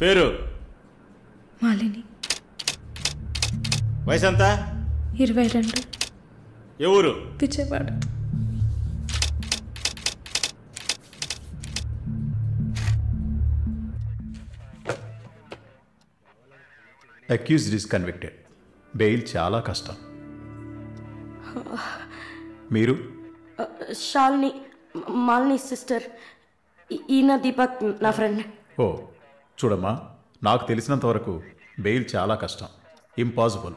పేరు? మాలిని. వయసు ఎంత? 22. ఏ ఊరు? Vijayawada. Accused is convicted. Bail చాలా కష్టం. మీరు? శాలిని, మాలిని సిస్టర్. ఈయన దీపక్ నా ఫ్రెండ్. ఓ చూడమ్మా, నాకు తెలిసినంత వరకు బెయిల్ చాలా కష్టం, ఇంపాసిబుల్.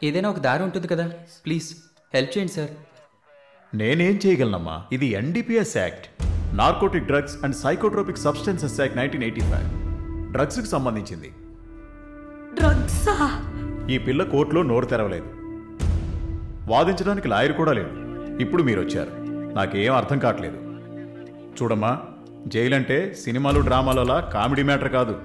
ఏదైనా ఒక దారి ఉంటుంది కదా, ప్లీజ్ హెల్ప్ చేయండి సార్. నేనేం చేయగలనమ్మా? ఇది NDPS act, narcotic drugs and psychotropic substances act 1985, డ్రగ్స్కి సంబంధించింది. డ్రగ్సా? ఈ పిల్ల కోర్టులో నోరు తెరవలేదు, వాదించడానికి లాయర్ కూడా లేడు. ఇప్పుడు మీరు వచ్చారు, నాకేం అర్థం కావట్లేదు. చూడమ్మా, జైలు అంటే సినిమాలు డ్రామాలలా కామెడీ మ్యాటర్ కాదు.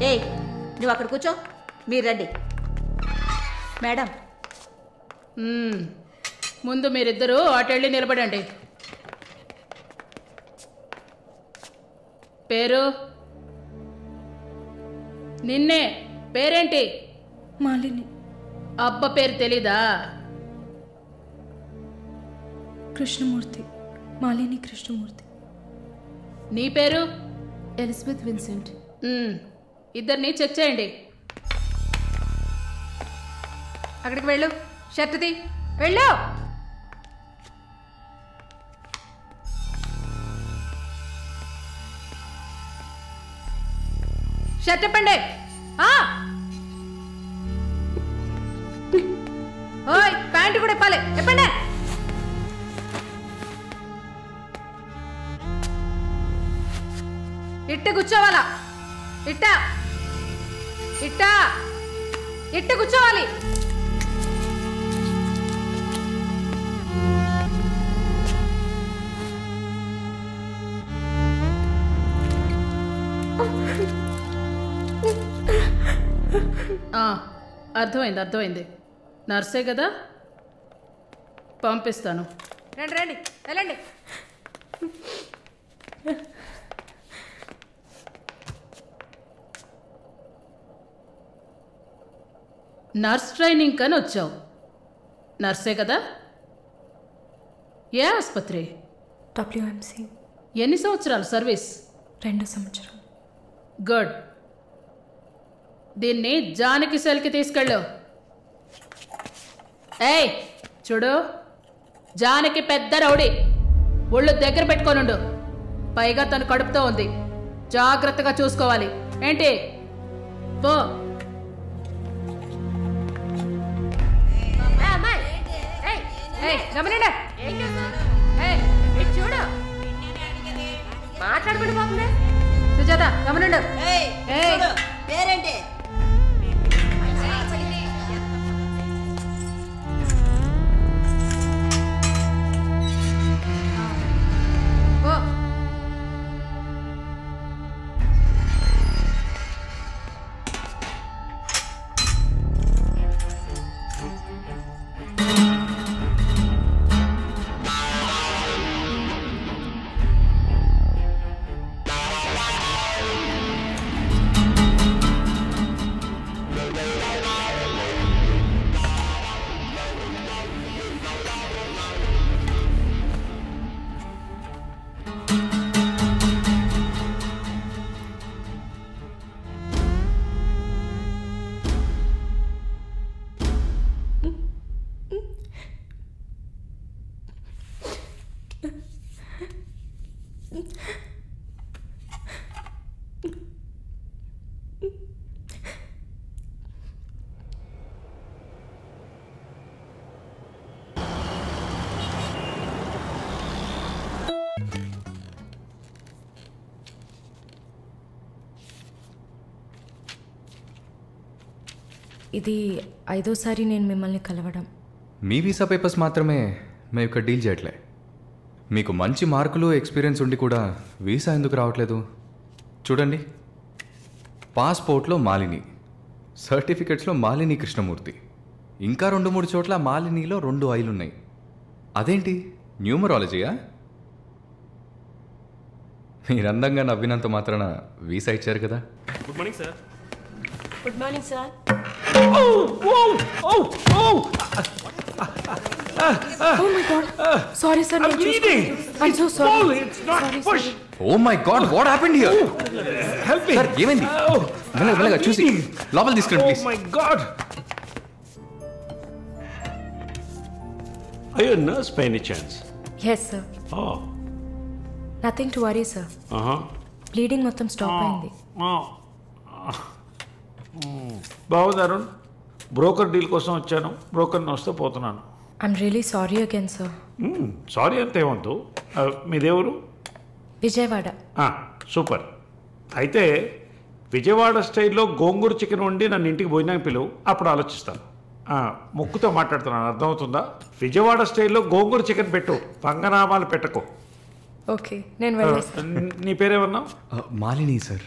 ఏయ్, నువ్వు అక్కడ కూర్చో, మీరు రండి. మేడం, ముందు మీరిద్దరూ అటెళ్ళి నిలబడండి. పేరు? నిన్నే. పేరేంటి? మాలిని. అబ్బ పేరు తెలీదా? కృష్ణమూర్తి. మాలిని కృష్ణమూర్తి. నీ పేరు? Elizabeth Vincent. ఇద్దరిని చెక్ చేయండి. అక్కడికి వెళ్ళు, షర్టుది వెళ్ళు. షర్ట్ ఇప్పండి. ఓయ్, ప్యాంటు కూడా ఇప్పాలి, ఇప్పండి. ఇట్ట కూర్చోవాలా? ఇట్ట ఇట్ట ఇట్ట కూర్చోవాలి. అర్థమైంది, అర్థమైంది. నర్సే కదా, పంపిస్తాను. రండి రండి, వెళ్ళండి. నర్స్ ట్రైనింగ్ కని వచ్చావు, నర్సే కదా? ఏ ఆసుపత్రి? WMC. ఎన్ని సంవత్సరాలు సర్వీస్? 2 సంవత్సరాలు. గుడ్. దీన్ని జానకి సెల్కి తీసుకెళ్ళు. ఏయ్ చూడు, జానకి పెద్ద రౌడీ, ఒళ్ళు దగ్గర పెట్టుకోనుండు. పైగా తను కడుపుతో ఉంది, జాగ్రత్తగా చూసుకోవాలి. ఏంటి? పో. మాట్లాడుకుంటూ పోతుంది. సుజాత, గమనండు. పేరేంటి? ఇది 5వ సారి నేను మిమ్మల్ని కలవడం. మీ వీసా పేపర్స్ మాత్రమే మేము ఇక్కడ డీల్ చేయట్లే. మీకు మంచి మార్కులు ఎక్స్పీరియన్స్ ఉండి కూడా వీసా ఎందుకు రావట్లేదు? చూడండి, పాస్పోర్ట్లో మాలిని, సర్టిఫికెట్స్లో మాలిని కృష్ణమూర్తి, ఇంకా 2-3 చోట్ల మాలినిలో 2 ఐలు ఉన్నాయి. అదేంటి న్యూమరాలజీయా? మీరు అందంగా నవ్వినంత మాత్రాన వీసా ఇచ్చారు కదా. Good morning sir. Good morning sir. Oh my God. Sorry sir. I'm bleeding. I'm so sorry. Pull, it's not push. Oh my God, what happened here? Help me. Sir ఏమైంది? మెల్లగా చూసి లోపల తీసుకురండి please. Oh my God. Are you a nurse by any chance? Yes sir. Oh. Nothing to worry sir. Bleeding మొత్తం stop అయింది. బాగుంది Arun. Broker deal కోసం వచ్చాను. బ్రోకర్ని వస్తే పోతున్నాను. I'm really sorry again sir. Sorry అంతే ఏమంటూ. మీదేవరు? విజయవాడ. సూపర్. అయితే విజయవాడ స్టైల్లో గోంగూర చికెన్ వండి నన్ను ఇంటికి భోజనానికి పిలువు, అప్పుడు ఆలోచిస్తాను. ముక్కుతో మాట్లాడుతున్నాను, అర్థమవుతుందా? విజయవాడ స్టైల్లో గోంగూర చికెన్ పెట్టు, పంగనామాలు పెట్టకు. ఓకే, నేను వెళ్ళేస్తాను. నీ పేరేమన్నావు? మాలిని సార్.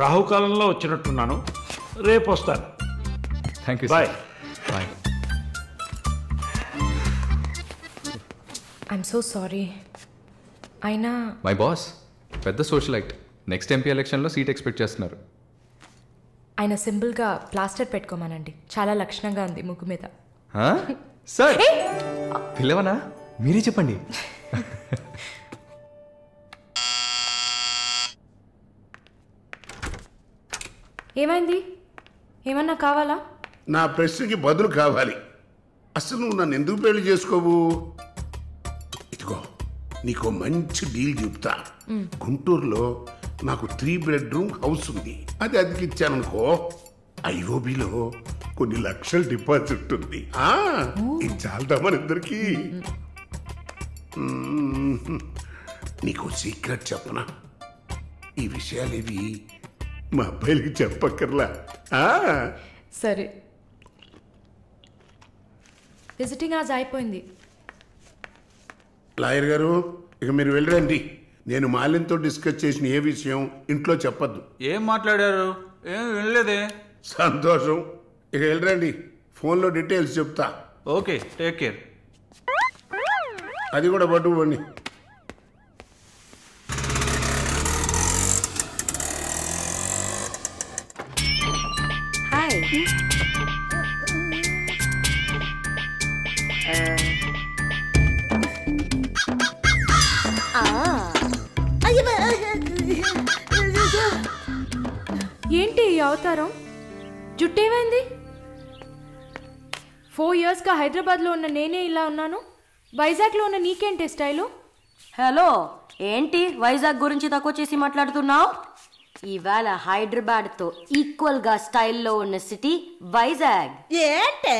రాహుకాలంలో వచ్చినట్టున్నాను. రేపు వస్తాను. Thank you. Bye. Bye. I'm so sorry. అయినా మై బాస్ పెద్ద సోషలైట్, నెక్స్ట్ ఎంపీ ఎలక్షన్లో సీట్ ఎక్స్పెక్ట్ చేస్తున్నారు. ఆయన సింపుల్గా ప్లాస్టర్ పెట్టుకోమానండి, చాలా లక్షణంగా ఉంది ముగ్గు మీద. సార్ పిల్లవనా? మీరే చెప్పండి. ఏమైంది? ఏమన్నా కావాలా? నా ప్రశ్నకి బదులు కావాలి. అసలు నువ్వు నన్ను ఎందుకు పెళ్లి చేసుకోవు? ఇదిగో నీకు మంచి డీల్ చెప్తా. గుంటూరులో నాకు 3 బెడ్రూమ్ హౌస్ ఉంది. అది అదికి ఇచ్చాననుకో, ఐఓబిలో కొన్ని లక్షల డిపాజిట్ ఉంది. ఇది చాలదా మన ఇద్దరికి? నీకు సీక్రెట్ చెప్పనా? ఈ విషయాలేవి మా అబ్బాయిలకి చెప్పక్కర్లా. సరే. విజిటింగ్ ఆజ్ అయిపోయింది. లాయర్ గారు, ఇక మీరు వెళ్ళరండి. నేను మాలిన్తో డిస్కస్ చేసిన ఏ విషయం ఇంట్లో చెప్పద్దు. ఏం మాట్లాడారు? ఏం వినలేదే. సంతోషం. ఇక వెళ్ళరండి, ఫోన్లో డీటెయిల్స్ చెప్తా. Okay, take care. అది కూడా పట్టుకోండి. హాయ్. ఏంటి ఈ అవతారం? జుట్టేమైంది? 4 ఇయర్స్గా హైదరాబాద్లో ఉన్న నేనే ఇలా ఉన్నాను, వైజాగ్లో ఉన్న నీకేంటి స్టైలు? హలో, ఏంటి వైజాగ్ గురించి తక్కువ చేసి మాట్లాడుతున్నావు? ఇవాళ హైదరాబాద్తో ఈక్వల్గా స్టైల్లో ఉన్న సిటీ వైజాగ్. ఏంటే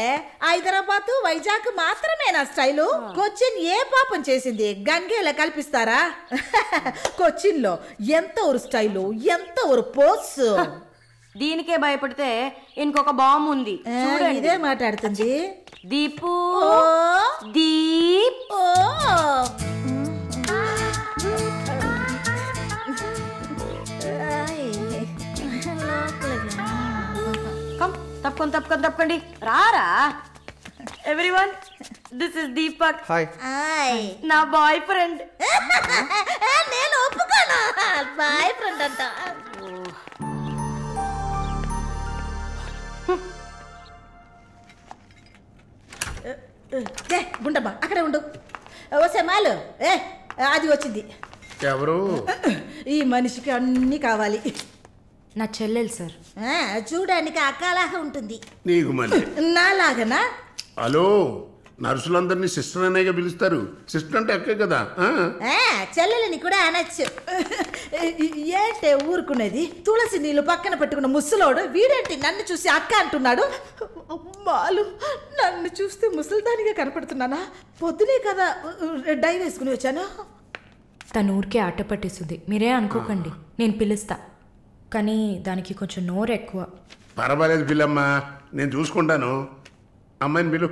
హైదరాబాద్ వైజాగ్ మాత్రమేనా స్టైలు? కొచ్చిన్ ఏ పాపం చేసింది? గంగేలా కల్పిస్తారా? కొచ్చిన్ లో ఎంత ఒక స్టైలు, ఎంత ఒక పోస్. దీనికే భయపడితే ఇంకొక బాంబు ఉంది చూడండి. ఇదే మాట్లాడుతుంది. దీపు దీప్. తప్పకండి రారా. Everyone, this is Deepak. Hi. నా బాయ్ ఫ్రెండ్. నేను ఒప్పుకోను, బాయ్ ఫ్రెండ్ అంట. గుండబ్బా అక్కడే ఉండు. వస్తే మాలు అది వచ్చింది. ఎవరు? ఈ మనిషికి అన్నీ కావాలి. నా చెల్లెలు సార్. చూడడానికి అక్కలాగా ఉంటుంది. నీకు మళ్ళీ నాలాగనా? హలో, నర్సులందరినీ సిస్టర్ అనేగా పిలుస్తారు. సిస్టర్ అంటే అక్కే కదా. చెల్లెలని కూడా అనొచ్చు. ఏంటే ఊరుకునేది? తులసి నీళ్ళు పక్కన పెట్టుకున్న ముసలోడు వీడేంటి నన్ను చూసి అక్క అంటున్నాడు? అమ్మాలు, నన్ను చూస్తే ముసలిదానిగా కనపడుతున్నానా? పొద్దునే కదా డై వేసుకుని వచ్చాను. తను ఊరికే ఆట పట్టేస్తుంది, మీరే అనుకోకండి. నేను పిలుస్తా, కానీ దానికి కొంచెం నోరు ఎక్కువ. పర్వాలేదు పిల్లమ్మా, నేను చూసుకుంటాను. అమ్మాయిని పిలు.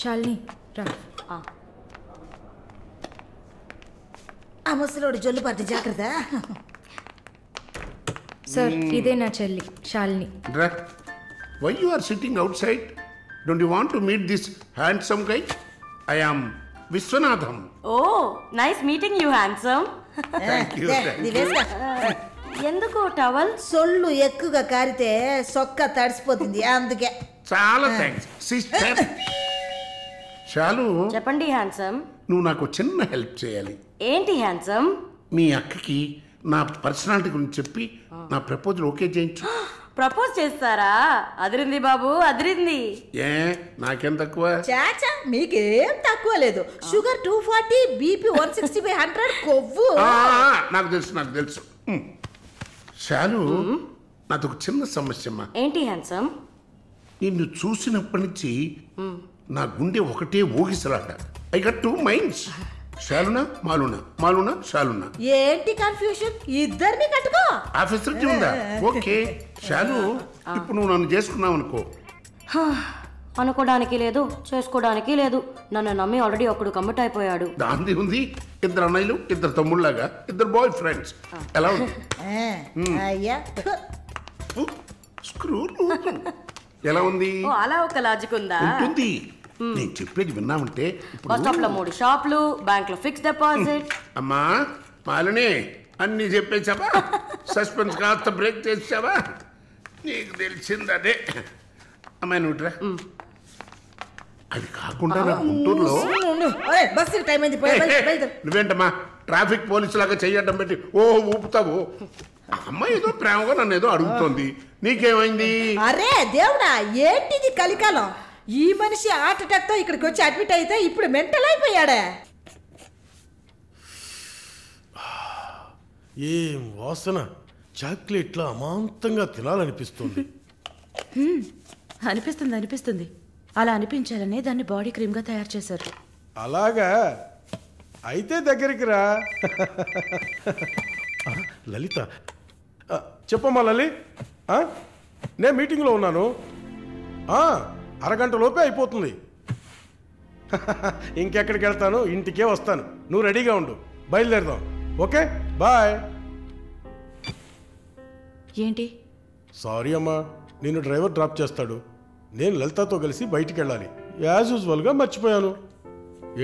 శాలిని రా. ఆ ముసలోడు జొల్లు పట్టి జాగ్రత్త. సార్, ఇదే నా చెల్లి Shalini. Why you are sitting outside? Don't you want to meet this handsome guy? I am Vishwanatham. Oh, nice meeting you, handsome. Thank you. ఎందుకు టవల్? సొల్లు ఎక్కువగా కారితే సొక్క తడిసిపోతుంది, అందుకే. చాలా థ్యాంక్స్ సిస్టర్. చాలు. చెప్పండి హ్యాండ్సమ్. నువ్వు నాకు చిన్న హెల్ప్ చేయాలి. ఏంటి హ్యాండ్సమ్? మీ అక్కకి నా పర్సనాలిటీ గురించి చెప్పి నా ప్రపోజల్ ఓకే చేయించు. ప్రపోజ్ చేస్తారా? అదిరింది బాబు, అదిరింది. ఏ నాకేం తక్కువ? చాచా, మీకేం తక్కువ లేదు. షుగర్ 240, బీపీ 160/100, కొవ్వు. నాకు తెలుసు. చాలు, నాది ఒక చిన్న సమస్యమ్మా. ఏంటి హ్యాండ్సమ్? నిన్ను చూసినప్పటి నుంచి నా గుండె ఒకటే ఊగిసలాట. I got 2 minds. శాలునా మాలునా, మాలునా శాలునా. ఏంటి కన్ఫ్యూషన్? ఇద్దరిని కట్టుకో. ఆ ఫెసిలిటీ ఉందా? ఓకే శాలు, ఇప్పుడు నువ్వు నన్ను చేసుకున్నావు అనుకో. అనుకోవడానికి లేదు, చేసుకోవడానికి లేదు. నన్ను నమ్మి ఆల్రెడీ ఒకడు కమిట్ అయిపోయాడు. దాంది ఉంది. 2 అన్నయ్యలు, 2 తమ్ముళ్ళలాగా, 2 బాయ్ ఫ్రెండ్స్. ఎలా ఉంది? అయ్యా స్క్రూ ఎలా ఉంది? అలా ఒక లాజిక్ ఉందా? ఉంటుంది. నేను చెప్పేది విన్నామంటే బస్ స్టాప్ లో 3 షాపులు, బ్యాంక్ లో ఫిక్స్ డిపాజిట్. అమ్మా మాలిని, అన్ని చెప్పేసావా? సస్పెన్స్ కాస్త బ్రేక్ చేసావా? నీకు తెలిసిందదే. అమ్మాయి నువ్వురా. అది కాకుండా నా గుంటూరులో బస్సు టైం అయింది. నువ్వేంటమ్మా ట్రాఫిక్ పోలీసు లాగా చెయ్యడం పెట్టి ఊపుతావు? అమ్మాయి ఏదో ప్రేమగా నన్ను ఏదో అడుగుతోంది, నీకేమైంది? అరే దేవుడా, ఏంటిది కలికాలం? ఈ మనిషి హార్ట్ అటాక్ తో ఇక్కడికి వచ్చి అడ్మిట్ అయితే ఇప్పుడు మెంటల్ అయిపోయాడే. ఏం వాసన! చాక్లెట్లా అమాంతంగా తినాలనిపిస్తుంది. అనిపిస్తుంది. అలా అనిపించాలనే దాన్ని బాడీ క్రీమ్గా తయారు చేశారు. అలాగా? అయితే దగ్గరికి రా. లలిత, చెప్పమ్మా లలి. నేను మీటింగ్లో ఉన్నాను. అరగంట లోపే అయిపోతుంది. ఇంకెక్కడికి వెళ్తాను? ఇంటికే వస్తాను. నువ్వు రెడీగా ఉండు, బయలుదేరదాం. Okay, bye. ఏంటి? సారీ అమ్మా, నేను డ్రైవర్ డ్రాప్ చేస్తాడు. నేను లలితతో కలిసి బయటికి వెళ్ళాలి. యాజ్ యూజువల్గా మర్చిపోయాను.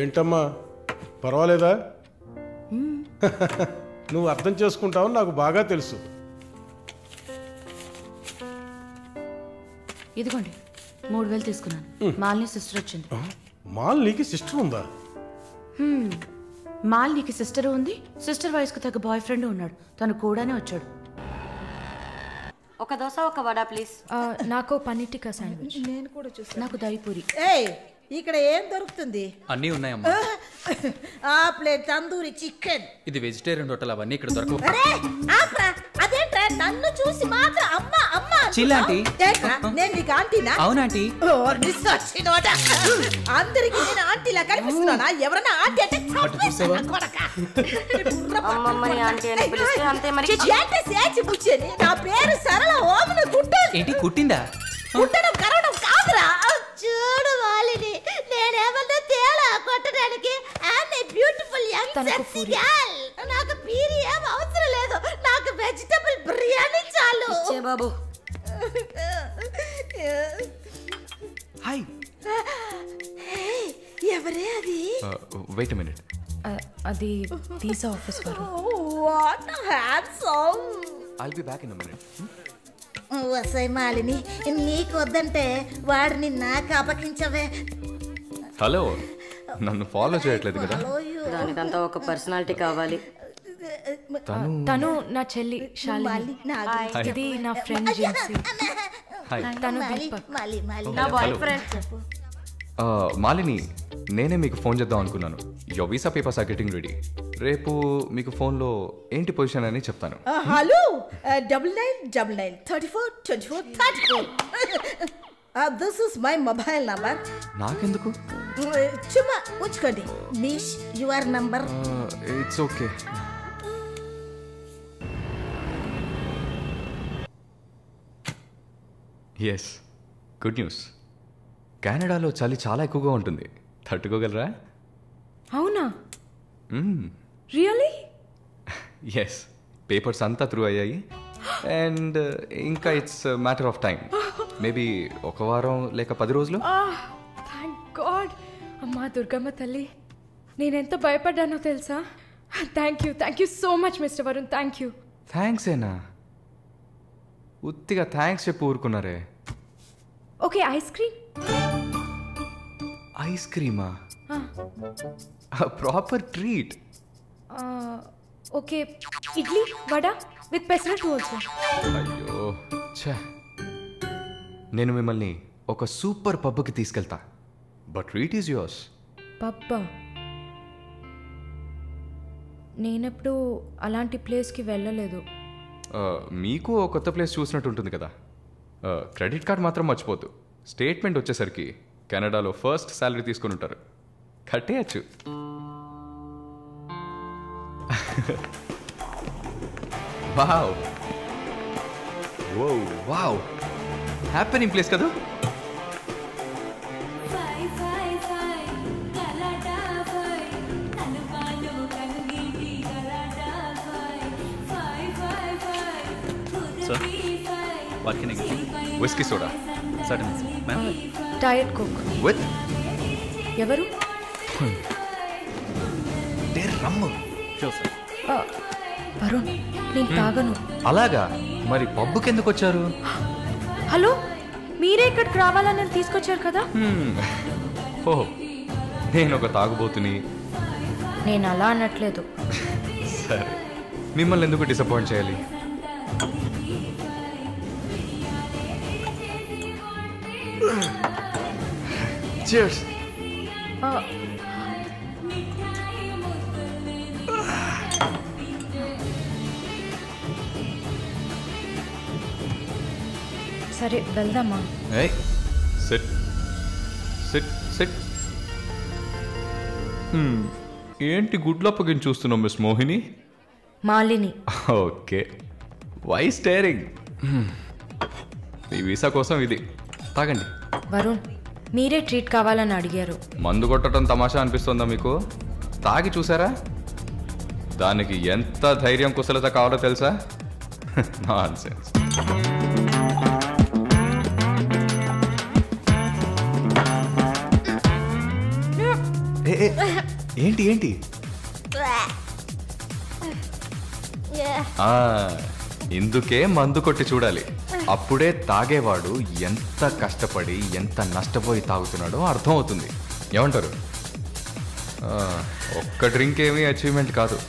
ఏంటమ్మా, పర్వాలేదా? నువ్వు అర్థం చేసుకుంటావని నాకు బాగా తెలుసు. ఇదిగోండి 3000 తీసుకున్నాను. మాలిని సిస్టర్ వచ్చింది. మాలినికి సిస్టర్ ఉందా? మాలినికి సిస్టర్ ఉంది. సిస్టర్ వయసుకు తగ్గ బాయ్ ఫ్రెండ్ ఉన్నాడు. తను కూడానే వచ్చాడు. ఒక దోశ, ఒక వడ ప్లీజ్. నాకు పన్నీర్ టిక్కా శాండ్విచ్. నేను కూడా చూస్తాను. నాకు దహిపూరి. ఏయ్, ఇక్కడ ఏం దొరుకుతుంది? అన్నీ ఉన్నాయమ్మా. ఆ ప్లేట్ తందూరి చికెన్. ఇది వెజిటేరియన్ హోటల్, అవన్నీ ఇక్కడ దొరకవు. అరే ఆప్రా, అదేంట్రా నన్ను చూసి మాత్రం అమ్మ అమ్మ చిల్లాంటి. నేను నీకు ఆంటీనా? అవునాంటీ. అందరికి నేను ఆంటీలా కనిపిస్తున్నానా? ఎవరన్నా ఆంటీ అంటే అమ్మమ్మని ఆంటీ అని పిలిస్తే అంతే మరి. నా పేరు సరళ ఓమన కుట్టు. ఏంటి కుట్టిందా? కుట్టడం కరవడం కాదురా. చూడు మాలిని, నేనేమన్నా తేడా కొట్టడానికి. I'm a beautiful young sexy girl. నాకు పీరి ఏం అవసరం లేదు. నాకు వెజిటబుల్ బిర్యానీ చాలు. ఇచ్చే బాబు. హాయ్. ఎవరే అది? Wait a minute. అది వీసా ఆఫీస్ వారు. What handsome. I'll be back in a minute. వసై మాలిని, నీకు వద్దంటే వాడిని నాకు అపకించవే. హలో, నన్ను ఫాలో చేయట్లేదు కదా? దానికంతా ఒక పర్సనాలిటీ కావాలి. తను నా చెల్లి శాలిని. ఇది నా ఫ్రెండ్ జిన్సీ. తను నా బాయ్ ఫ్రెండ్. మాలిని, నేనే మీకు ఫోన్ చేద్దాం అనుకున్నాను. Your visa papers are getting ready. రేపు మీకు ఫోన్లో ఏంటి పొజిషన్ అని చెప్తాను. Hello, 9999 34 24 34. This is my mobile number. నాకెందుకు? చుమ్మా ఉంచుకోండి. Miss your number. It's okay. Yes, good news. కెనడాలో చలి చాలా ఎక్కువగా ఉంటుంది. తట్టుకోగలరా? అవునా? రియలీ? ఎస్, పేపర్స్ అంతా త్రూ అయ్యాయి. అండ్ ఇంకా it's matter of time. Maybe 1 వారం లేక 10 రోజులు. Thank God. అమ్మా దుర్గమ్మ తల్లి, నేనెంత భయపడ్డానో తెలుసా? Thank you so much mister Varun. Thank you. Thanks ఏనా? ఉత్తిగా థ్యాంక్స్ చెప్పి ఊరుకున్నారే. Okay, ice cream. ఐస్ క్రీమా? Proper treat. Okay, idli vada with pesarattu also. అయ్యో ఛే, నేను మిమ్మల్ని ఒక సూపర్ పబ్కి తీసుకెళ్తా. But treat is yours. పబ్బా? నేనెప్పుడు అలాంటి ప్లేస్కి వెళ్ళలేదు. మీకు ఒక కొత్త ప్లేస్ చూసినట్టు ఉంటుంది కదా. క్రెడిట్ కార్డ్ మాత్రం మర్చిపోద్దు. స్టేట్మెంట్ వచ్చేసరికి కెనడాలో ఫస్ట్ శాలరీ తీసుకుని ఉంటారు. కట్టేయచ్చు. వావ్ వావ్, హ్యాపెనింగ్ ప్లేస్ కదా. What can I get you? Whisky soda. Certainly, sir. Ma'am? Diet coke. With ఎవరు? రమ్ము. Sure, sir. వరుణ్, నేను తాగను. అలాగా? మరి పబ్బుకి ఎందుకు వచ్చారు? హలో, మీరే ఇక్కడికి రావాలని నేను తీసుకొచ్చారు కదా. ఓహ్, నేను ఒక తాగుబోతుని. నేను అలా అనట్లేదు. సరే, మిమ్మల్ని ఎందుకు డిసప్పాయింట్ చేయాలి? Cheers. సరే వెళ్దామా? Sit sit sit. ఏంటి గుడ్లప్పగిని చూస్తున్నావు miss Mohini? Malini. Okay, why staring? ఈ వీసా కోసం ఇది తాగండి. వరుణ్, మీరే ట్రీట్ కావాలని అడిగారు. మందు కొట్టడం తమాషా అనిపిస్తుందా మీకు? తాగి చూసారా? దానికి ఎంత ధైర్యం కుశలత కావాలో తెలుసా? నాన్సెన్స్. ఏంటి ఏంటి? ఇందుకే మందు కొట్టి చూడాలి. అప్పుడే తాగేవాడు ఎంత కష్టపడి ఎంత నష్టపోయి తాగుతున్నాడో అర్థం అవుతుంది. ఏమంటారు? ఒక్క డ్రింక్ ఏమీ అచీవ్మెంట్ కాదు.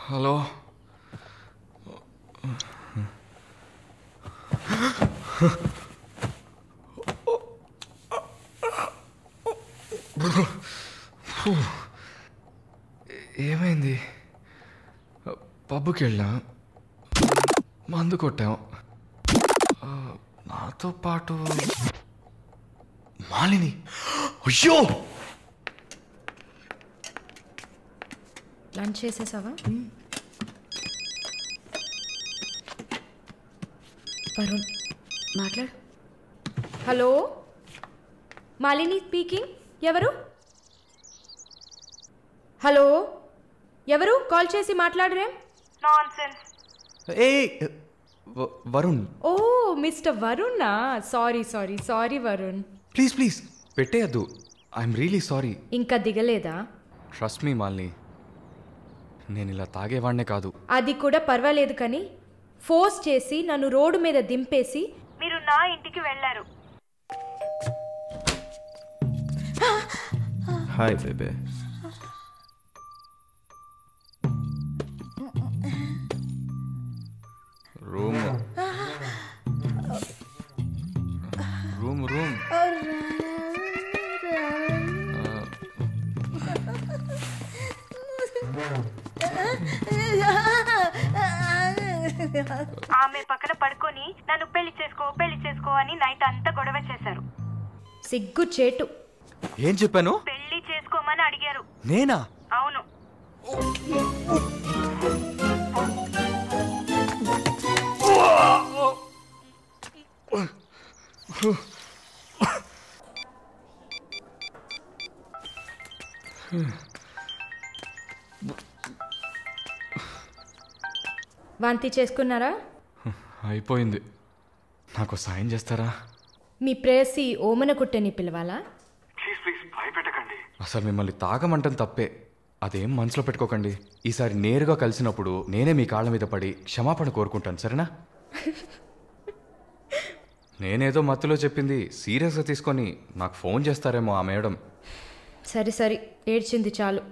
హలో, ఏమైంది? పబ్బుకి వెళ్ళాం, మందు కొట్టాం. నా నాతో పాటు మాలిని. అయ్యో, లంచ్ చేసేసావా? వరుణ్ మాట్లాడు. Hello, Malini speaking. ఎవరు? హలో, ఎవరు? కాల్ చేసి మాట్లాడరేం? ఏ వరుణ్. ఓ మిస్టర్ వరుణా. Sorry sorry sorry Varun. Please please పెట్టేయద్దు. I'm really sorry. ఇంకా దిగలేదా? ట్రస్ట్ మీ మాలిని, నేను ఇలా తాగేవాడినే కాదు. అది కూడా పర్వాలేదు, కానీ ఫోర్స్ చేసి నన్ను రోడ్డు మీద దింపేసి మీరు నా ఇంటికి వెళ్ళారు. హాయ్ బేబే. Room room room. ఆమె పక్కన పడుకొని నన్ను పెళ్లి చేసుకో అని నైట్ అంతా గొడవ చేశారు. సిగ్గు చేటు. ఏం చెప్పాను? పెళ్లి చేసుకోమని అడిగారు. నేనా? అవును. వాంతి చేసుకున్నారా? అయిపోయింది. నాకు సాయం చేస్తారా? మీ ప్రేయసి ఓమన కుట్టని పిలవాలా? అసలు మిమ్మల్ని తాగమంటం తప్పే, అదేం మనసులో పెట్టుకోకండి. ఈసారి నేరుగా కలిసినప్పుడు నేనే మీ కాళ్ళ మీద పడి క్షమాపణ కోరుకుంటాను, సరేనా? నేనేదో మత్తులో చెప్పింది సీరియస్గా తీసుకొని నాకు ఫోన్ చేస్తారేమో ఆ మేడం. సరే సరే, ఏడ్చింది చాలు.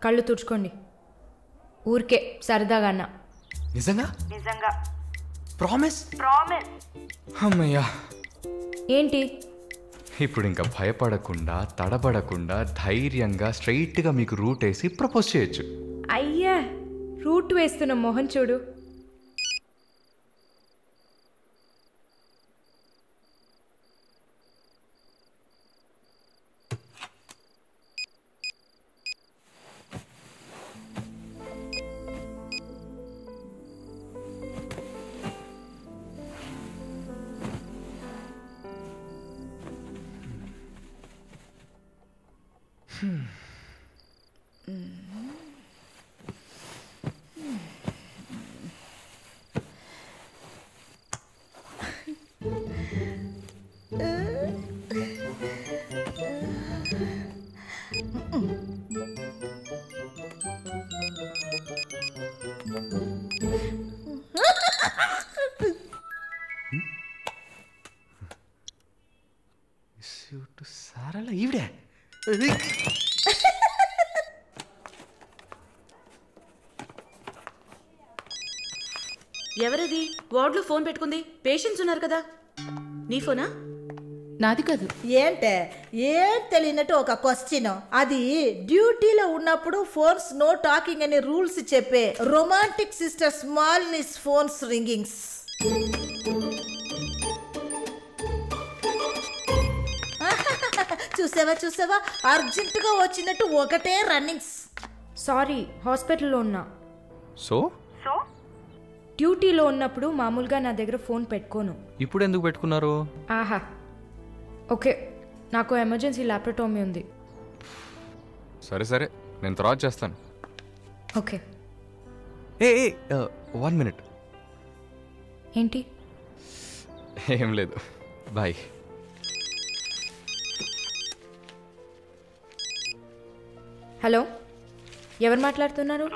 కళ్ళు తుడుచుకోండి. ఊరికే సరదాగా అన్నా. నిజంగా? నిజంగా. ప్రామిస్? ప్రామిస్. అమ్మయ్యా. ఏంటి ఇప్పుడు ఇంకా భయపడకుండా తడబడకుండా ధైర్యంగా స్ట్రైట్గా మీకు రూట్ వేసి ప్రపోజ్ చేయొచ్చు. అయ్యా, రూట్ వేస్తున్న మొహం చూడు. సారళ ఈవిడే. ఎవరది వార్డులో ఫోన్ పెట్టుకుంది? పేషెంట్స్ ఉన్నారు కదా. నీ ఫోనా? నాది కాదు. ఏంటే ఏం తెలియనట్టు ఒక క్వశ్చన్. అది డ్యూటీలో ఉన్నప్పుడు ఫోన్స్ నో టాకింగ్ అనే రూల్స్ చెప్పే రొమాంటిక్ సిస్టర్ స్మాల్ నిస్ ఫోన్స్ రింగింగ్స్. చూసావా అర్జెంటుగా వచ్చినట్టు ఒకటే రన్నింగ్స్. సారీ, హాస్పిటల్లో ఉన్నా. సో డ్యూటీలో ఉన్నప్పుడు మామూలుగా నా దగ్గర ఫోన్ పెట్టుకోను. ఇప్పుడు ఎందుకు పెట్టుకున్నారు? ఆహా, ఓకే, నాకు ఎమర్జెన్సీ ల్యాప్రటోమీ ఉంది. సరే సరే, నేను తర్వాత చేస్తాను. ఓకే. ఏ 1 minute. ఏంటి? ఏం లేదు, బాయ్. హలో, ఎవరు మాట్లాడుతున్నారు?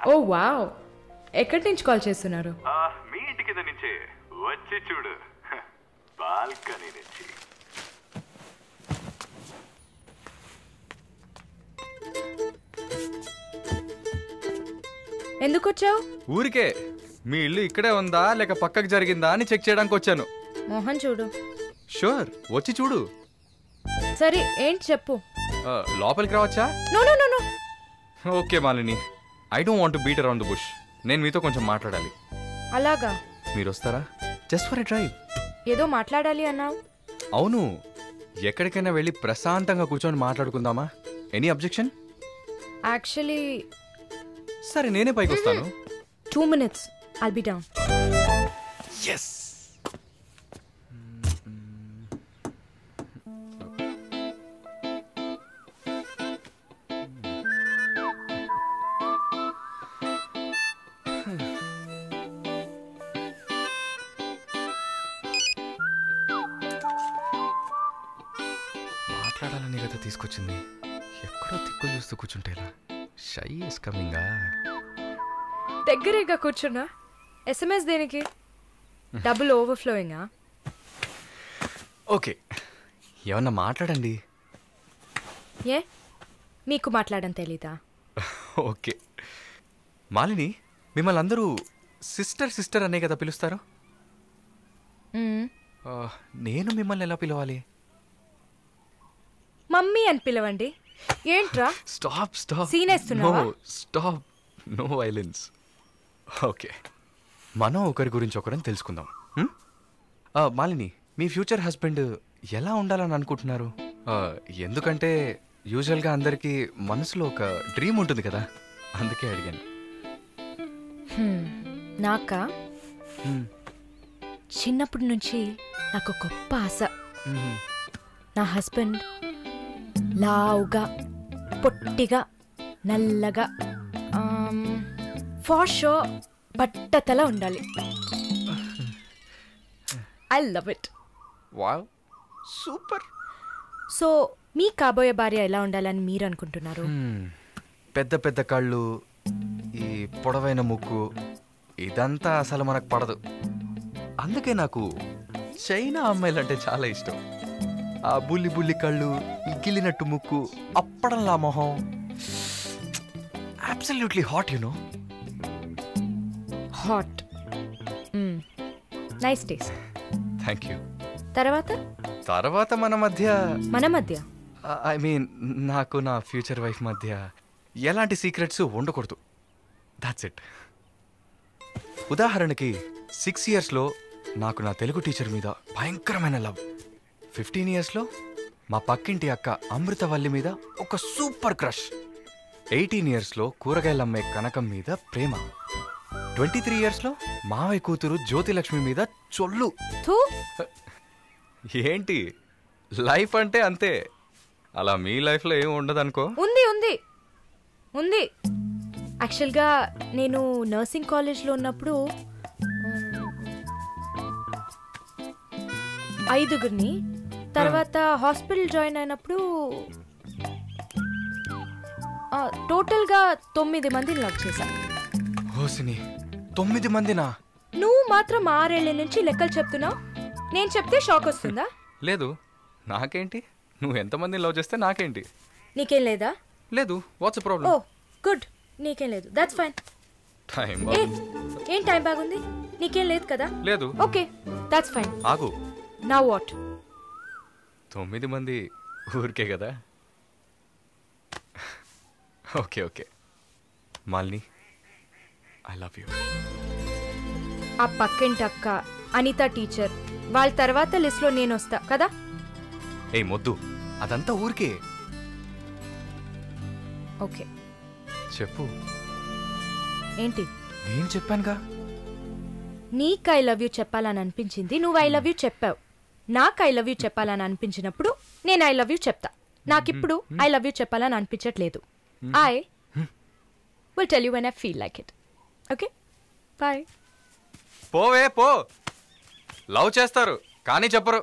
ఓ వావ్, ఎక్కడి నుంచి కాల్ చేస్తున్నారు? మీ ఇంటి కింద నుంచే, వచ్చి చూడు, బాల్కనీ నుంచి. ఎందుకు వచ్చావు? ఊరికే. మీ ఇల్లు ఇక్కడే ఉందా లేక పక్కకు జరిగిందా అని చెక్ చేయడానికి వచ్చాను. మోహన్ చూడు. షూర్, వచ్చి చూడు. సరే, ఏంటి చెప్పు. లోపలికి రావచ్చా? No no no no. Okay Malini, I don't want to beat around the bush. నేను మీతో కొంచెం మాట్లాడాలి. అలాగా? మీరు వస్తారా? Just for a drive. ఏదో మాట్లాడాలి అన్నావు. అవును, ఎక్కడికైనా వెళ్ళి ప్రశాంతంగా కూర్చొని మాట్లాడుకుందామా? Any objection? యాక్చువల్లీ సరే, నేనే పైకి వస్తాను. 2 minutes. I'll be down. Yes. మాట్లాడాలని కదా తీసుకొచ్చింది. ఎక్కడో తిక్కులు చూస్తూ కూర్చుంటేలా. Shy is కమింగా. దగ్గరేగా కూర్చున్నా. SMS దేనికి? డబుల్ ఓవర్ఫ్లోయింగా? ఓకే, ఏమన్నా మాట్లాడండి. ఏ మీకు మాట్లాడడం తెలీదా? ఓకే మాలిని, మిమ్మల్ని అందరూ సిస్టర్ సిస్టర్ అనే కదా పిలుస్తారు? నేను మిమ్మల్ని ఎలా పిలవాలి? మమ్మీ అని పిలవండి. ఏంట్రా? Stop stop. సీనేస్తున్నావా? Stop, no violence. ఓకే, మనం ఒకరి గురించి ఒకరని తెలుసుకుందాం. మాలిని, మీ ఫ్యూచర్ హస్బెండ్ ఎలా ఉండాలని అనుకుంటున్నారు? ఎందుకంటే యూజువల్గా అందరికీ మనసులో ఒక డ్రీమ్ ఉంటుంది కదా, అందుకే అడిగాను. నాకా చిన్నప్పటి నుంచి నాకు గొప్ప ఆశ. నా హస్బెండ్ లావుగా, పొట్టిగా, నల్లగా, ఫర్ షూర్ బట్టతల ఉండాలి. I love it. Wow, super. So మీ కాబోయే భార్య ఎలా ఉండాలని మీరు అనుకుంటున్నారు? పెద్ద పెద్ద కళ్ళు, ఈ పొడవైన ముక్కు, ఇదంతా అసలు మనకు పడదు. అందుకే నాకు చైనా అమ్మాయిలు అంటే చాలా ఇష్టం. ఆ బుల్లి బుల్లి కళ్ళు, గిల్లినట్టు ముక్కు, అప్పడంలా మొహం, absolutely hot, you know. Hot, nice taste. Thank you. తర్వాత మన మధ్య ఐ మీన్ నాకు నా ఫ్యూచర్ వైఫ్ మధ్య ఎలాంటి సీక్రెట్స్ ఉండకూడదు. That's it. ఉదాహరణకి 6 yearsలో నాకు నా తెలుగు టీచర్ మీద భయంకరమైన లవ్. 15 yearsలో మా పక్కింటి అక్క అమృతవల్లి మీద ఒక సూపర్ క్రష్. 18 yearsలో కూరగాయలమ్మే కనకం మీద ప్రేమ. 23 yearsలో మావయ్య కూతురు జ్యోతిలక్ష్మి మీద చొల్లు. ఏంటి, లైఫ్ అంటే అంతే. అలా మీ లైఫ్లో ఏమి ఉండదు అనుకో. ఉంది ఉంది ఉంది. యాక్చువల్గా నేను నర్సింగ్ కాలేజ్లో ఉన్నప్పుడు 5 తర్వాత హాస్పిటల్ జాయిన్ అయినప్పుడు టోటల్గా 9 మందిని లవ్ చేశాను. హోసిని, 9 మందినా? నువ్వు మాత్రం 6 ఏళ్ల నుంచి లెక్కలు చెప్తున్నావు. నేను చెప్తే షాక్ వస్తుందా? లేదు, నాకేంటి, నువ్వు ఎంతమందిని లవ్ చేస్తే నాకేంటి. నీకేం లేదా? లేదు. What's problem? ఓ గుడ్, నీకేం లేదు. That's fine. టైం ఏం టైం బాగుంది? నీకేం లేదు కదా? లేదు. Okay, that's fine. ఆగు. Now what? 9 మంది ఊరికే కదా. Okay okay Malini, I love you. ఆ పక్కింటి అక్క, అనిత టీచర్, వాళ్ళ తర్వాత లిస్ట్లో నేను వస్తా కదా. ఏ మొద్దు, అదంతా ఊరికే. ఓకే చెప్పు. ఏంటి? నేను చెప్పానుగా. నీకు ఐ లవ్ యూ చెప్పాలని అనిపించింది, నువ్వు ఐ లవ్ యూ చెప్పావు. నాకు ఐ లవ్ యూ చెప్పాలని అనిపించినప్పుడు నేను ఐ లవ్ యూ చెప్తా. నాకిప్పుడు ఐ లవ్ యూ చెప్పాలని అనిపించట్లేదు. I will tell you when I feel like it. Okay, bye. పోవే పో. లవ్ చేస్తారు కానీ చెప్పరు.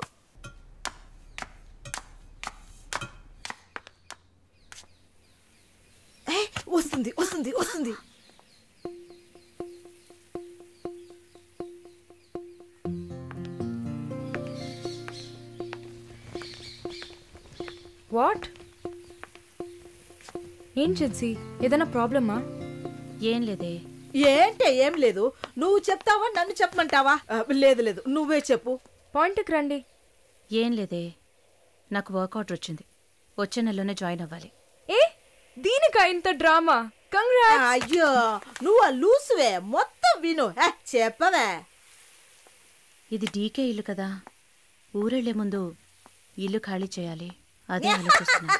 వస్తుంది వస్తుంది వస్తుంది. వాట్? ఏం జిన్సీ, ఏదైనా ప్రాబ్లమా? ఏం లేదే. ఏంటే ఏం లేదు. నువ్వు చెప్తావా నన్ను చెప్పమంటావా? లేదు లేదు, నువ్వే చెప్పు. పాయింట్కి రండి. ఏం లేదే, నాకు వర్క్ ఆర్డర్ వచ్చింది. వచ్చే నెలలోనే జాయిన్ అవ్వాలి. ఏ దీనికా ఇంత డ్రామా? కంగ్రాట్స్. అయ్యో, నువ్వు లూసువే, మొత్తం విను. చెప్పవే. ఇది డీకే ఇల్లు కదా, ఊరెళ్లే ముందు ఇల్లు ఖాళీ చేయాలి, అదే ఆలోచిస్తున్నా.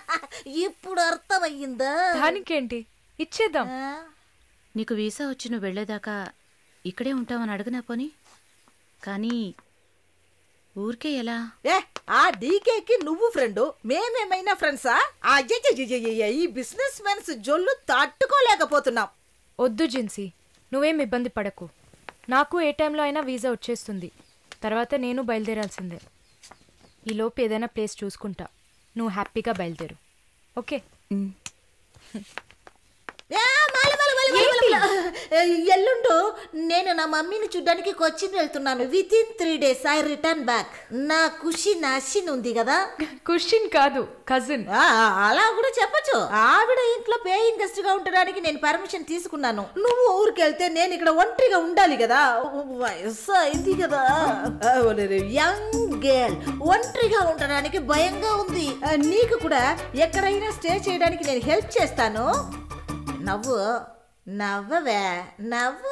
ఇప్పుడు అర్థమయ్యిందా? దానికేంటి, ఇచ్చేద్దాం. నీకు వీసా వచ్చి నువ్వు వెళ్లేదాకా ఇక్కడే ఉంటామని అడగనా పోనీ? కానీ ఊరికే ఎలా? ఆ డీకేకి నువ్వు ఫ్రెండు, మేమేమైనా ఫ్రెండ్సా? ఈ బిజినెస్ మెన్స్ జొల్లు తట్టుకోలేకపోతున్నాం. వద్దు జిన్సీ, నువ్వేం ఇబ్బంది పడకు. నాకు ఏ టైంలో అయినా వీసా వచ్చేస్తుంది. తర్వాత నేను బయలుదేరాల్సిందే. ఈలోపు ఏదైనా ప్లేస్ చూసుకుంటా. నువ్వు హ్యాపీగా బయలుదేరు, ఓకే? ఎల్లుండు నేను నా మమ్మీని చూడ్డానికి కొచ్చిన్ వెళ్తున్నాను. With in 3 days I return back. నా కుషిన్ అశ్విన్ ఉంది కదా. కుషిన్ కాదు, కజిన్. అలా కూడా చెప్పచ్చు. ఆవిడ ఇంట్లో పేయింగ్ గెస్ట్ గా ఉండడానికి నేను పర్మిషన్ తీసుకున్నాను. నువ్వు ఊరికి వెళ్తే నేను ఇక్కడ ఒంటరిగా ఉండాలి కదా. వయసు అయింది కదా. యంగ్ గర్ల్ ఒంటరిగా ఉండడానికి భయంగా ఉంది. నీకు కూడా ఎక్కడైనా స్టే చేయడానికి నేను హెల్ప్ చేస్తాను. నవ్వు నవ్వవే, నవ్వు.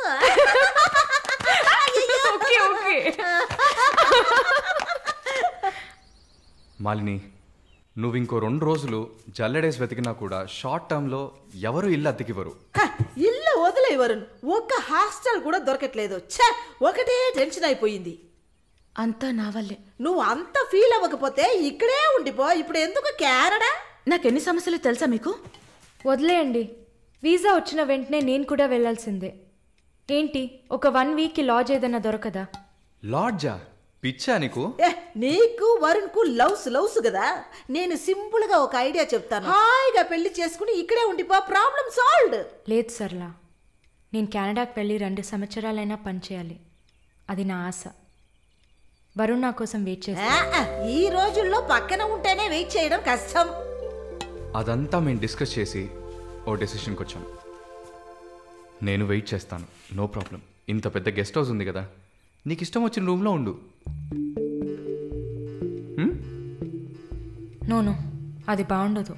మాలిని, నువ్వు ఇంకో 2 రోజులు జల్లడేసి వెతికినా కూడా షార్ట్ టర్మ్లో ఎవరు ఇల్లు అద్దెకివ్వరు. ఇల్లు వదిలేవరు. ఒక్క హాస్టల్ కూడా దొరకట్లేదు. ఒకటే టెన్షన్ అయిపోయింది. అంతా నా వల్లే. నువ్వు అంత ఫీల్ అవ్వకపోతే ఇక్కడే ఉండిపో. ఇప్పుడు ఎందుకు కెనడా? నాకెన్ని సమస్యలు తెలుసా మీకు? వదిలేయండి. వీసా వచ్చిన వెంటనే నేను కూడా వెళ్లాల్సిందే. ఏంటి, ఒక 1 week లాడ్జ్ ఏదైనా దొరకదా? లాడ్జా? పిచ్చా నీకు? నీకు వరుణ్ కు లవ్స్ కదా. నేను సింపుల్ గా ఒక ఐడియా చెప్తాను. హాయిగా పెళ్లి చేసుకుని ఇక్కడే ఉండిపో. Problem solved. లేదు సర్లా, నేను కెనడాకి వెళ్ళి 2 సంవత్సరాలైనా పనిచేయాలి. అది నా ఆశ. వరుణ్ నా కోసం వెయిట్ చేస్తా. ఈ రోజుల్లో పక్కన ఉంటేనే వెయిట్ చేయడం కష్టం. అదంతా మేము డిస్కస్ చేసి ఓ డెసిషన్కి వచ్చాం. నేను వెయిట్ చేస్తాను, నో ప్రాబ్లం. ఇంత పెద్ద గెస్ట్ హౌస్ ఉంది కదా, నీకు ఇష్టం వచ్చిన రూమ్లో ఉండు. నోను, అది బాగుండదు.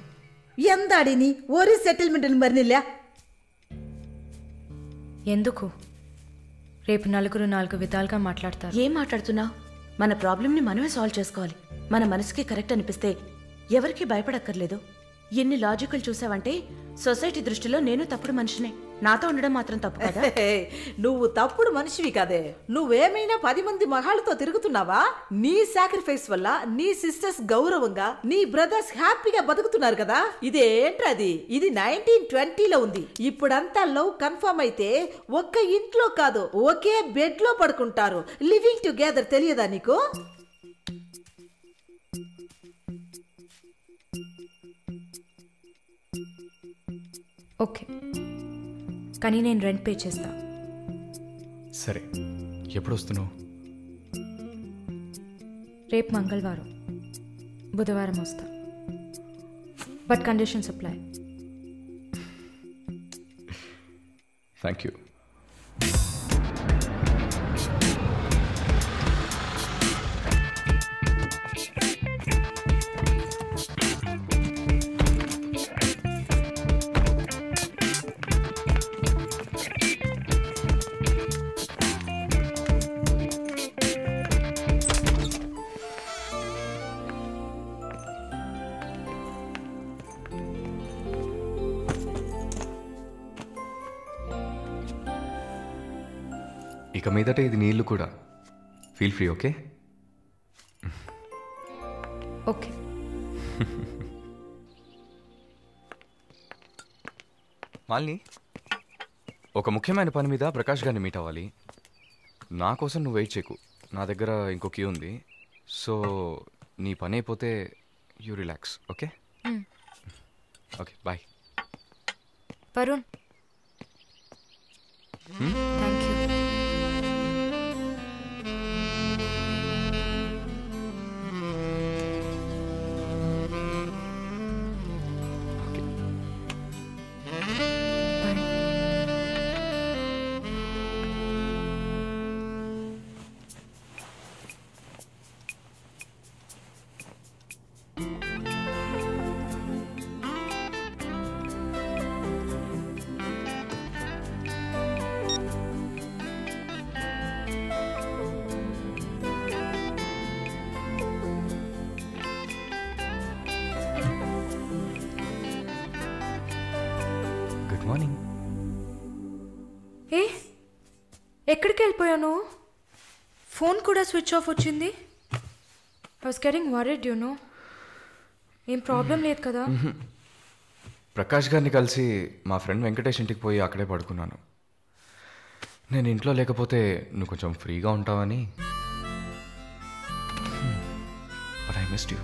ఎందాడిని ఓరి సెటిల్మెంట్ మరినిల్ల. ఎందుకు? రేపు నలుగురు 4 విధాలుగా మాట్లాడతారు. ఏం మాట్లాడుతున్నావు? మన ప్రాబ్లంని మనమే సాల్వ్ చేసుకోవాలి. మన మనసుకి కరెక్ట్ అనిపిస్తే ఎవరికి భయపడక్కర్లేదు. ఎన్ని లాజికల్ చూసావంటే సొసైటీ దృష్టిలో నేను తప్పుడు మనిషినే. నాతో ఉండడం మాత్రం తప్పు కదా? నువ్వు తప్పుడు మనిషివి కాదే. నువ్వేమైనా 10 మంది మగాళ్ళతో తిరుగుతున్నావా? నీ సాక్రిఫైస్ వల్ల నీ సిస్టర్స్ గౌరవంగా, నీ బ్రదర్స్ హ్యాపీగా బతుకుతున్నారు కదా. ఇదేంట్రది? ఇది 1920లో ఉంది. ఇప్పుడంతా లవ్ కన్ఫర్మ్ అయితే ఒక్క ఇంట్లో కాదు, ఒకే బెడ్ లో పడుకుంటారు. లివింగ్ టుగెదర్ తెలియదా నీకు? ఓకే, కానీ నేను రెంట్ పే చేస్తా. సరే, ఎప్పుడు వస్తున్నావు? రేపు మంగళవారం, బుధవారం వస్తా. But conditions apply. Thank you. ఇక మీదట ఇది నీళ్ళు కూడా. Feel free, okay? Okay. Malini, ఒక ముఖ్యమైన పని మీద ప్రకాష్ గారిని మీట్ అవ్వాలి. నా కోసం నువ్వు వెయిట్ చేయకు. నా దగ్గర ఇంకో కీ ఉంది. సో నీ పని అయిపోతే you relax, okay? Okay, bye. Varun, thank you. ఎక్కడికి వెళ్ళిపోయాను? ఫోన్ కూడా స్విచ్ ఆఫ్ వచ్చింది. I was getting worried you know. ఏం ప్రాబ్లం లేదు కదా? ప్రకాష్ గారిని కలిసి మా ఫ్రెండ్ వెంకటేష్ ఇంటికి పోయి అక్కడే పడుకున్నాను. నేను ఇంట్లో లేకపోతే నువ్వు కొంచెం ఫ్రీగా ఉంటావని. But I missed you.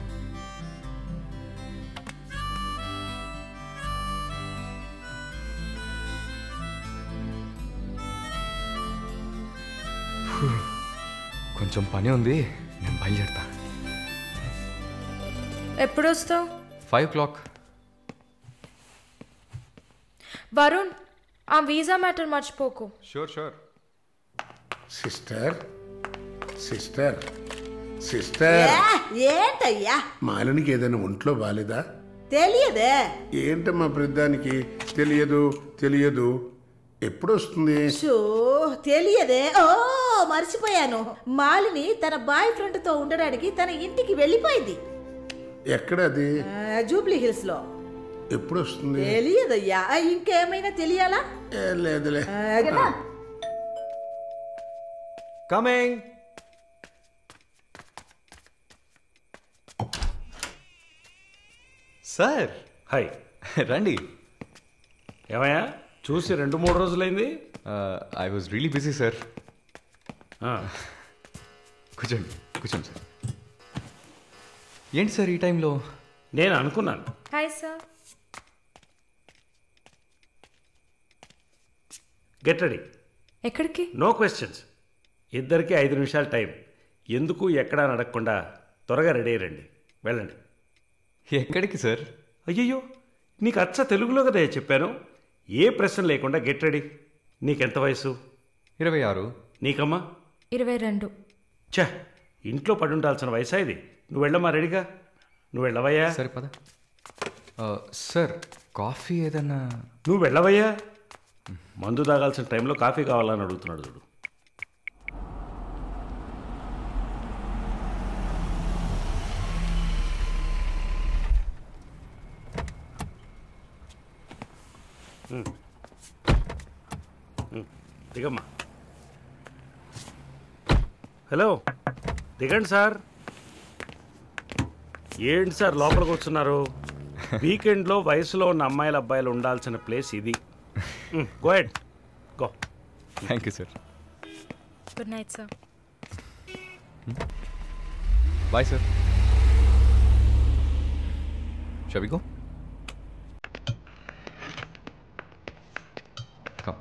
కొంచెం పని ఉంది, నేను బయలుదేరుతా. ఎప్పుడు వస్తావు? 5 o'clock. వరుణ్, ఆ వీసా మ్యాటర్ మర్చిపోకు. Sure sure. Sister sister sister ఏంటయ్యా? మాలినికి ఏదైనా ఒంట్లో బాలేదా? తెలియదే. ఏంటమ్మా ప్రతిదానికి తెలియదు తెలియదు. ఎప్పుడు వస్తుంది? తెలియదే. ఓ మర్చిపోయాను. మాలిని తన బాయ్ ఫ్రెండ్ తో ఉండడానికి తన ఇంటికి వెళ్ళిపోయింది. ఎక్కడ అది? జూబ్లీ హిల్స్ లో. ఎప్పుడు వస్తుంది? తెలియదయ్యా. ఇంకేమైనా తెలియాలా? లేదులే. కమింగ్. Sir hi. రండి. ఏమయ్యా చూసి 2-3 రోజులైంది. I was really busy sir. కూర్చోండి కూర్చోండి సార్. ఏంటి సార్ ఈ టైంలో? నేను అనుకున్నాను. Hi sir. Get ready. ఎక్కడికి? No questions. ఇద్దరికి 5 నిమిషాలు టైం. ఎందుకు ఎక్కడా అడగకుండా త్వరగా రెడీ అయ్యండి. వెళ్ళండి. ఎక్కడికి సార్? అయ్యయ్యో, నీకు అచ్చ తెలుగులో కదా చెప్పాను. ఏ ప్రశ్న లేకుండా గెట్ రెడీ. నీకెంత వయసు? 26. నీకమ్మా? 22. చా, ఇంట్లో పడి ఉండాల్సిన వయసా ఇది? నువ్వు వెళ్ళమ్మా, రెడీగా. నువ్వు వెళ్ళవయ్యా. సరే పద. సార్ కాఫీ ఏదన్నా? నువ్వు వెళ్ళవయ్యా. మందు తాగాల్సిన టైంలో కాఫీ కావాలని అడుగుతున్నాడు చూడు. దిగమ్మా. హలో, దిగండి సార్. ఏంటి సార్ లోపలికి వస్తున్నారు? వీకెండ్లో వయసులో ఉన్న అమ్మాయిల అబ్బాయిలు ఉండాల్సిన ప్లేస్ ఇది. Go ahead, go. Thank you sir. Good night sir. Bye sir. Shall we go? Come.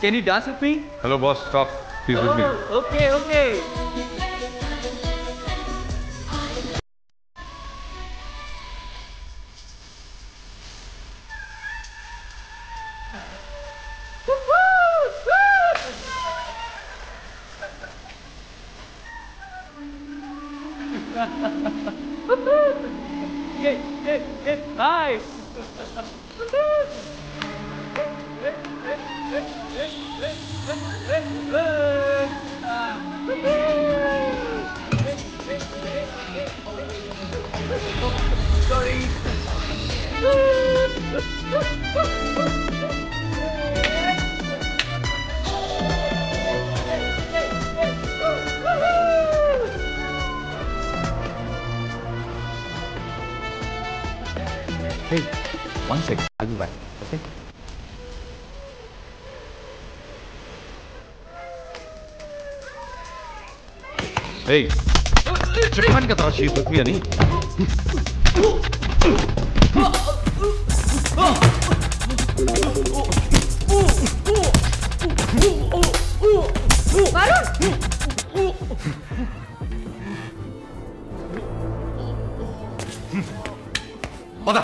Can you dance with me? Hello boss, stop. Please with me. Okay, okay. Hi. Sorry. Hey, one sec. I'll be back. Okay? Hey, చెప్పాను కదా she with me అని. పద.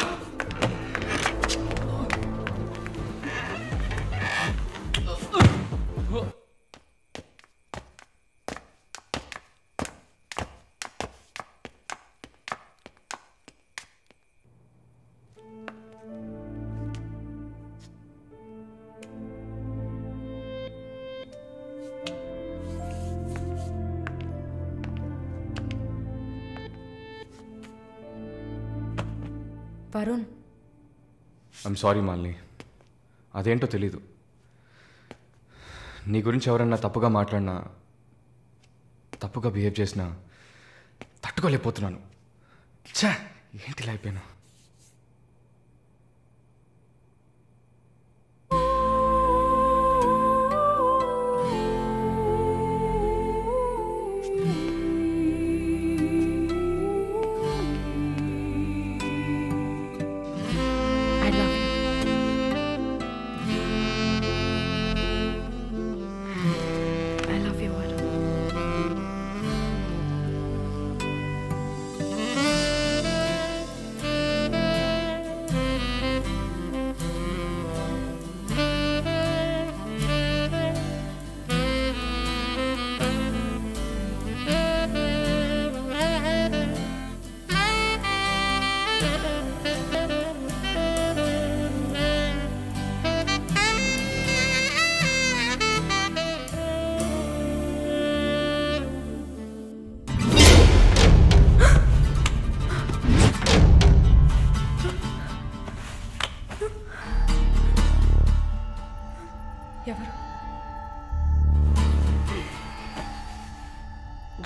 Varun, I'm sorry Malini, అదేంటో తెలీదు. నీ గురించి ఎవరన్నా తప్పుగా మాట్లాడినా, తప్పుగా బిహేవ్ చేసినా తట్టుకోలేకపోతున్నాను. ఛా, ఏంటిలా అయిపోయినా.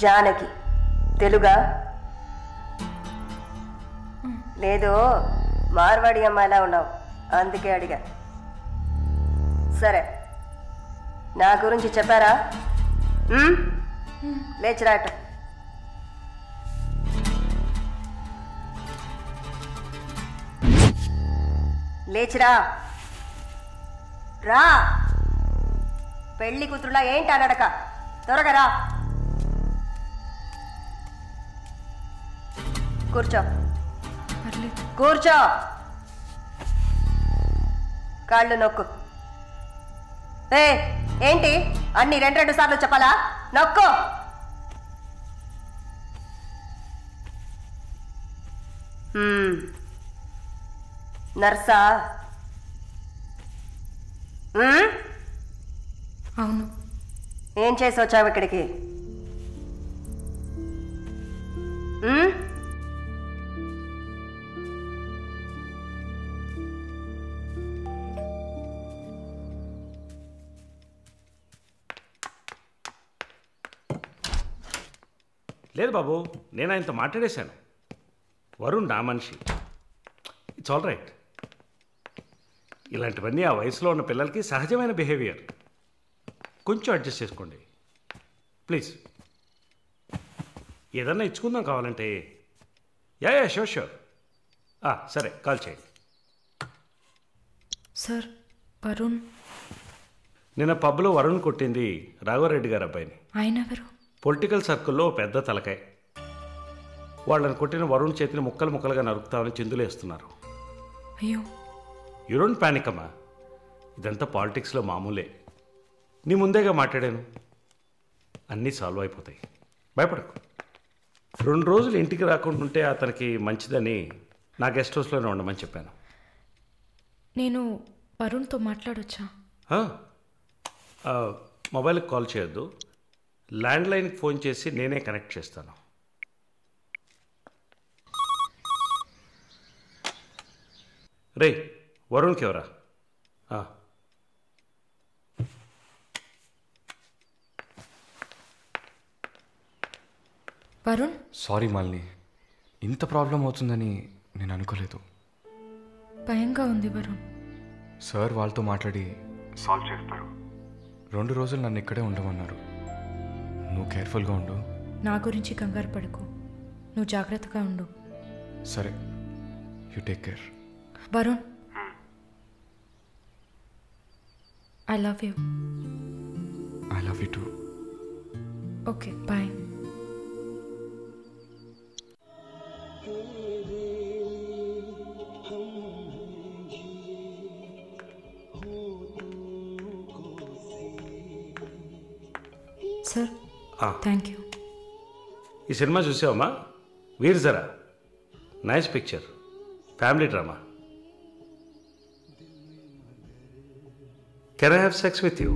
జానకి, తెలుగా? లేదు, మార్వాడి అమ్మాయిలా ఉన్నావు, అందుకే అడిగా. సరే, నా గురించి చెప్పారా? లేచిరాట. లేచిరా, రా. పెళ్లి కూతురులా ఏంటి అనడక, త్వరగా రా. కూర్చో, కూర్చో. కాళ్ళు నొక్కు. ఏంటి అన్ని రెండు సార్లు చెప్పాలా? నొక్కు. నర్సా? అవును. ఏం చేసి వచ్చావు ఇక్కడికి? లేదు బాబు, నేను ఆయనతో మాట్లాడేశాను. వరుణ్ నా మనిషి, ఇట్స్ ఆల్ రైట్. ఇలాంటివన్నీ ఆ వయసులో ఉన్న పిల్లలకి సహజమైన బిహేవియర్. కొంచెం అడ్జస్ట్ చేసుకోండి ప్లీజ్. ఏదన్నా ఇచ్చుకుందాం కావాలంటే. Yeah sure sure. సరే, కాల్ చేయండి. సార్, వరుణ్ నిన్న పబ్లో వరుణ్ కొట్టింది రాఘవరెడ్డి గారు అబ్బాయిని. ఆయన ఎవరు? పొలిటికల్ సర్కిల్లో పెద్ద తలకాయ. వాళ్ళని కొట్టిన వరుణ్ చేతిని ముక్కలు ముక్కలుగా నరుకుతామని చిందులేస్తున్నారు. అయ్యో, యు డోంట్ పానిక్ అమ్మా, ఇదంతా పాలిటిక్స్లో మామూలే. నీ ముందేగా మాట్లాడాను, అన్నీ సాల్వ్ అయిపోతాయి, భయపడకు. 2 రోజులు ఇంటికి రాకుండా ఉంటే అతనికి మంచిదని నా గెస్ట్ హౌస్లోనే ఉండమని చెప్పాను. నేను వరుణ్తో మాట్లాడొచ్చా? మొబైల్కి కాల్ చేయొద్దు, ల్యాండ్లైన్కి ఫోన్ చేసి నేనే కనెక్ట్ చేస్తాను. రే, వరుణ్కి ఎవరా? వరుణ్, సారీ మాలిని, ఇంత ప్రాబ్లం అవుతుందని నేను అనుకోలేదు. భయంగా ఉంది వరుణ్. సార్ వాళ్ళతో మాట్లాడి సాల్వ్ చేస్తారు. 2 రోజులు నన్ను ఇక్కడే ఉండమన్నారు. నువ్వు కేర్ఫుల్గా ఉండు. నా గురించి కంగారు పడకు, నువ్వు జాగ్రత్తగా ఉండు. సరే, you take care. Varun, I love you. I love you too. Okay, bye. Sir, thank you. ఈ సినిమా చూసావమ్మా? Veer Zaara, nice picture, family drama. Can I have sex with you?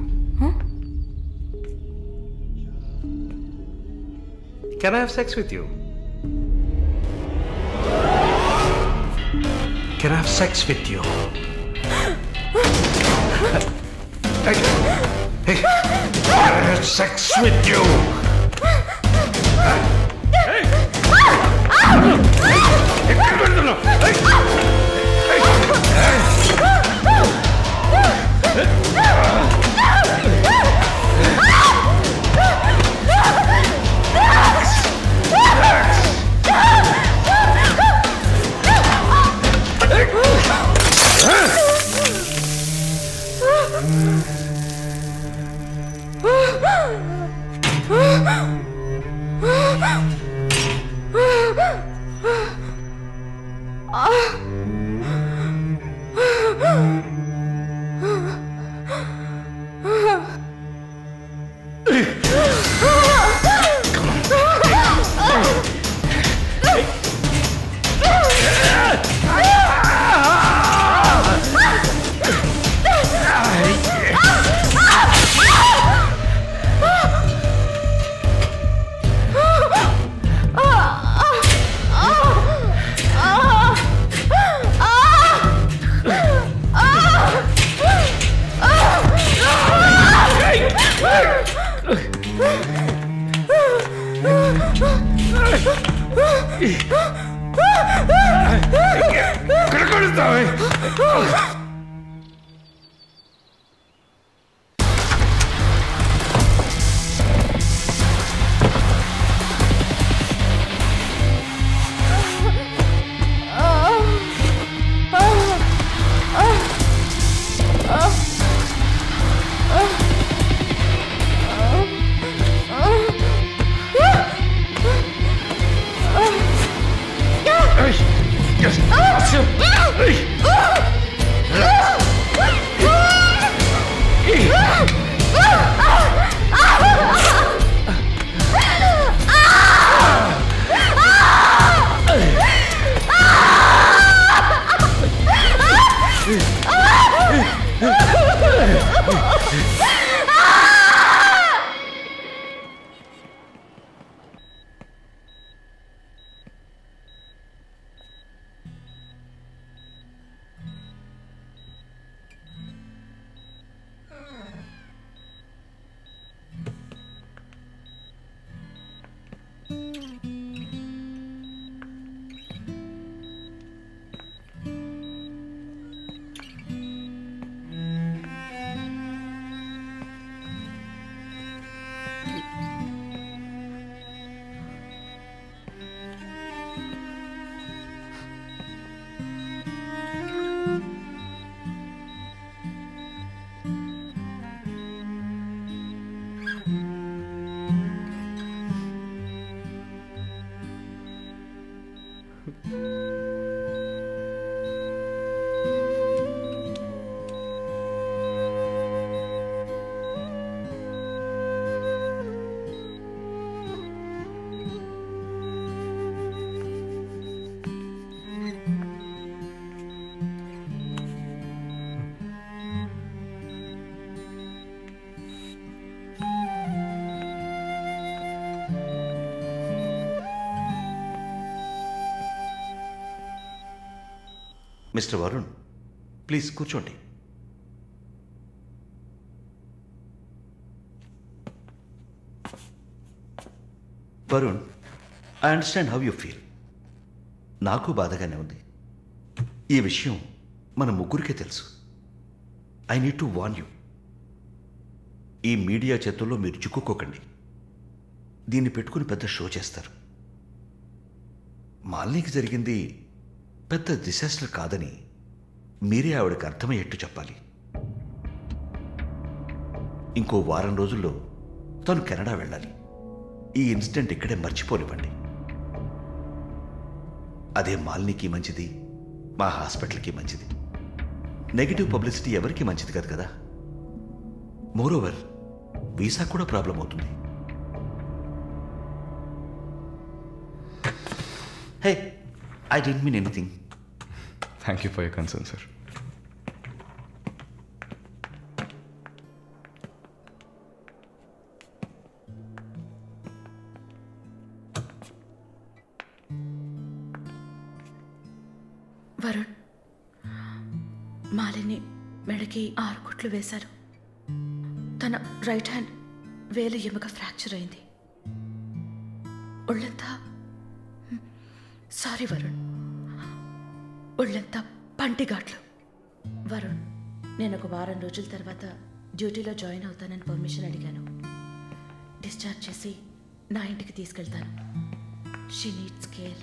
Can I have sex with you? Can I have sex with you? Hey, can I have sex with you? Mister Varun, please కూర్చోండి. Varun, I understand how you feel. నాకు బాధగానే ఉంది. ఈ విషయం మన ముగ్గురికే తెలుసు. I need to warn you. ఈ మీడియా చేతుల్లో మీరు చిక్కుకోకండి. దీన్ని పెట్టుకుని పెద్ద షో చేస్తారు. మాలినికి జరిగింది పెద్ద డిసాస్టర్ కాదని మీరే ఆవిడకి అర్థమయ్యేట్టు చెప్పాలి. ఇంకో వారం రోజుల్లో తను కెనడా వెళ్ళాలి. ఈ ఇన్సిడెంట్ ఇక్కడే మర్చిపోనివ్వండి. అదే మాలినికి మంచిది, మా హాస్పిటల్కి మంచిది. నెగిటివ్ పబ్లిసిటీ ఎవరికి మంచిది కాదు కదా. మోరోవర్ వీసా కూడా ప్రాబ్లం అవుతుంది. హే, I didn't mean anything. Thank you for your concern, sir. Varun, Malini మెడకి 6 కుట్లు వేశారు. తన రైట్ హ్యాండ్ వేలు ఎముక ఫ్రాక్చర్ అయింది. ఒళ్ళంతా సారీ వరుణ్, ఒళ్ళంతా పంటిఘాట్లు. వరుణ్, నేను ఒక వారం రోజుల తర్వాత డ్యూటీలో జాయిన్ అవుతానని పర్మిషన్ అడిగాను. డిశ్చార్జ్ చేసి నా ఇంటికి తీసుకెళ్తాను. She needs care.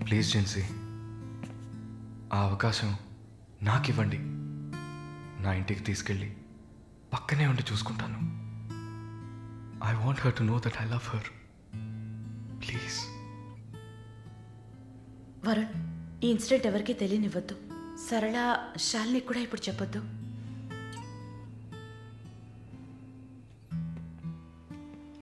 Please Gen Z, ఆ అవకాశం నాకు ఇవ్వండి. నా ఇంటికి తీసుకెళ్ళి పక్కనే ఉండి చూసుకుంటాను. I want her to know that I love her. Please. Varun, ఈ ఇన్సిడెంట్ ఎవరికీ తెలియనివ్వద్దు. సరళ శాలిని కూడా ఇప్పుడు చెప్పొద్దు.